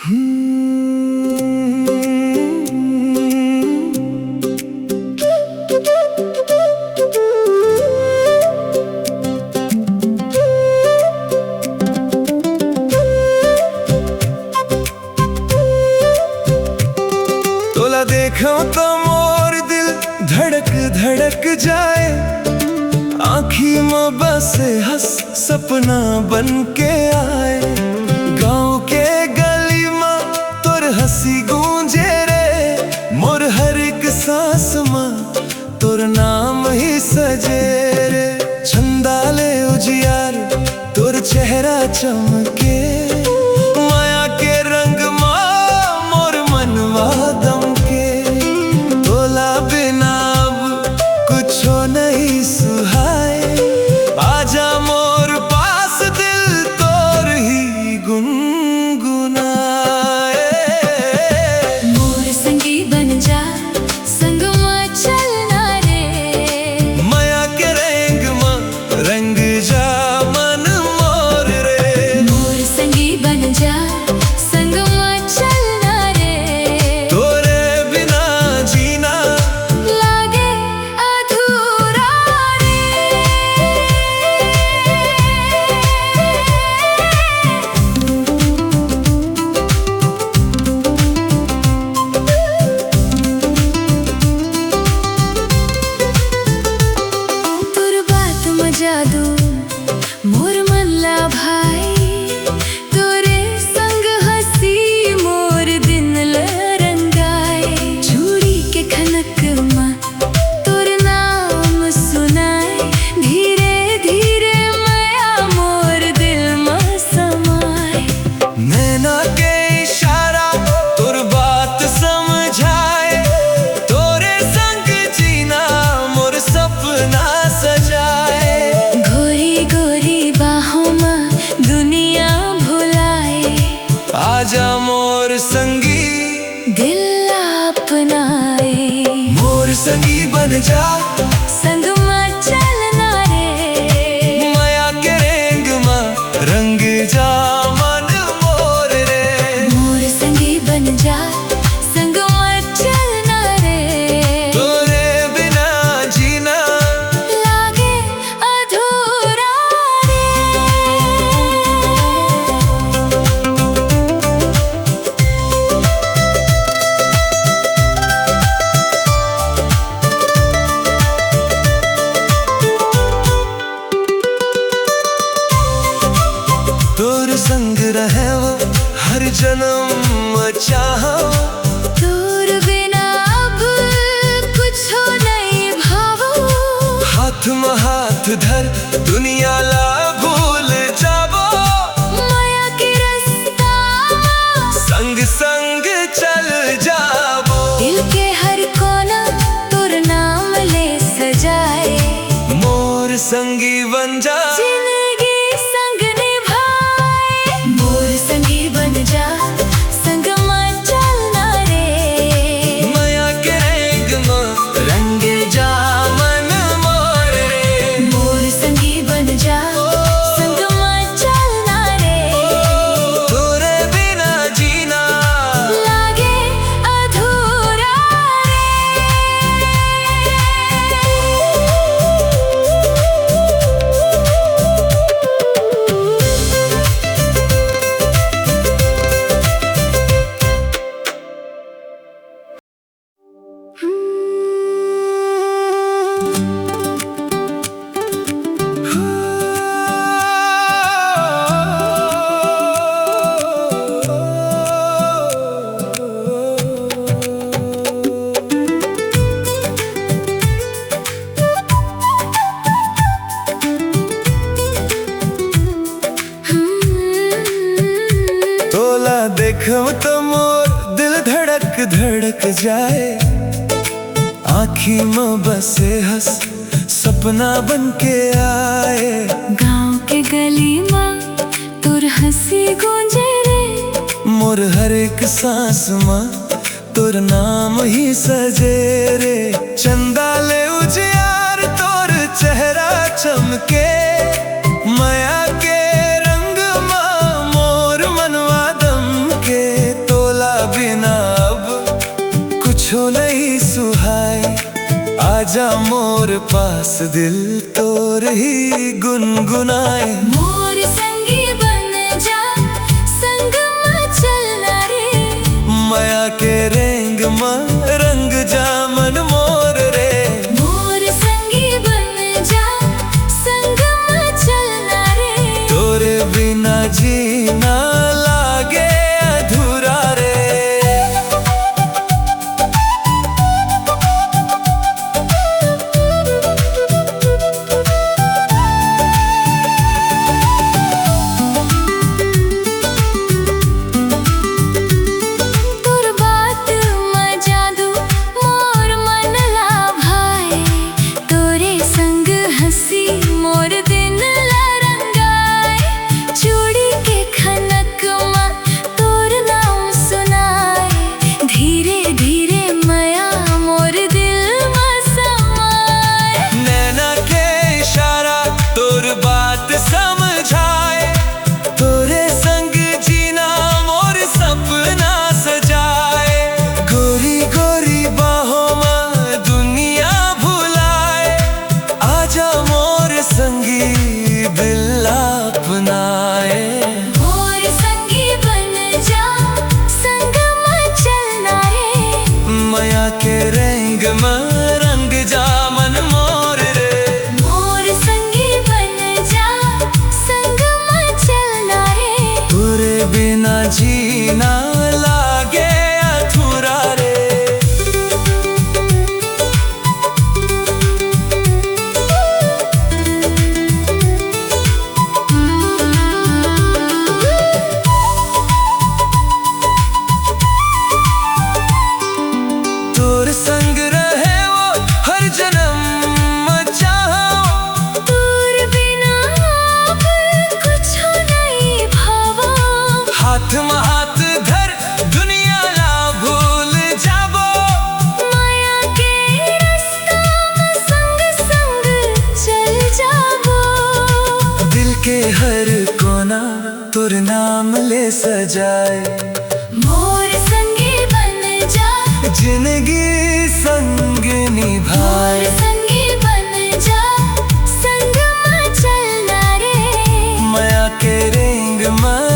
तोला देखो तो मोर दिल धड़क धड़क जाए, आँखी में बसे हंस सपना बन के आए। गाँव के गली में तोर हंसी गूंजे रे, मोर हर एक सांस में तोर नाम ही सजे रे। चंदाले उजियार तोर चेहरा चमके, माया के रंग में मोर मनवा दमके। तोला बिना अब कुछो नहीं सुहाए, आजा मोर पास दिल तोर ही गुनगुनाए। मोर संगी बन जा संग में चलना रे, माया के रंग में रंग जा मन मोर रे। मोर संगी बन जा संग में चलना रे, तोरे बिना जीना लागे अधूरा रे। तोर बात में जादू मोर मन ला भाई, तोरे संग हंसी मोर दिन ल रंगाए। चूड़ी के खनक में तोर नाम सुनाए, धीरे धीरे माया मोर दिल में समाए। नैना के इशारा तोर बात समझाए, तोरे संग जीना मोर सपना सजाए। गोरी गोरी बाहों में दुनिया भुलाए, आजा मोर संगी दिल अपनाए। मोर संगी बन जा संग में चलना रे, माया के रंग में रंग जा मन मोर रे। मोर संगी बन जा संग में चलना रे, तोरे बिना जीना लागे अधूरा रे। तोर संग रहे वो हर जन्म चाहो। तोर बिना अब कुछ हो नहीं भावो, हाथ में हाथ धर दुनिया ला भूल जाबो। माया के रास्ता संग संग चल जाबो। दिल के हर कोना तोर नाम ले सजाए। मोर संगी बन जा जिंदगी संग निभाए, मोर संगी बन जा संग में चलना रे, माया के रंग में रंग जा मन मोर रे। मोर संगी बन जा संग में चलना रे, तोरे बिना जीना लागे अधूरा तोला देखो तो मोर दिल धड़क धड़क जाए, आँखी में बसे हंस सपना बन के आए। गाँव के गली में तोर हंसी गूंजे रे, मोर हर एक सांस में तोर नाम ही सजे रे। चंदा ले उजियार तोर चेहरा चमके, माया के रंग में मोर मनवा दमके। कुछो नहीं सुहाए। आजा मोर पास दिल तोर ही गुनगुनाए। मोर संगी बन जा संग में चलना रे। माया के रेंग में रंग जा मन मोर रे। मोर संगी बन जा संग में चलना रे। तोरे बिना जीना लागे अधूरा रे। बात समझाए तोरे संग जीना मोर सपना सजाए। गोरी गोरी बाहों में दुनिया भुलाए। आजा मोर संगी दिल अपनाए। मोर संगी बन जा संग में चलना रे। माया के रंग में रंग जा मन मोर रे। बिना जीना लागे अधूरा रे। तोर संग रहे वो हर जन्म चाहो। तोर बिना कुछ नहीं भावा। हाथ में हाथ धर दुनिया ना भूल जाबो। माया के रास्ता में संग संग चल जाबो। दिल के हर कोना तोर नाम ले सजाए। मोर संगी बन जा जिंदगी संग निभाए। मोर संगी बन जा संग में चलना रे। माया के रेंग में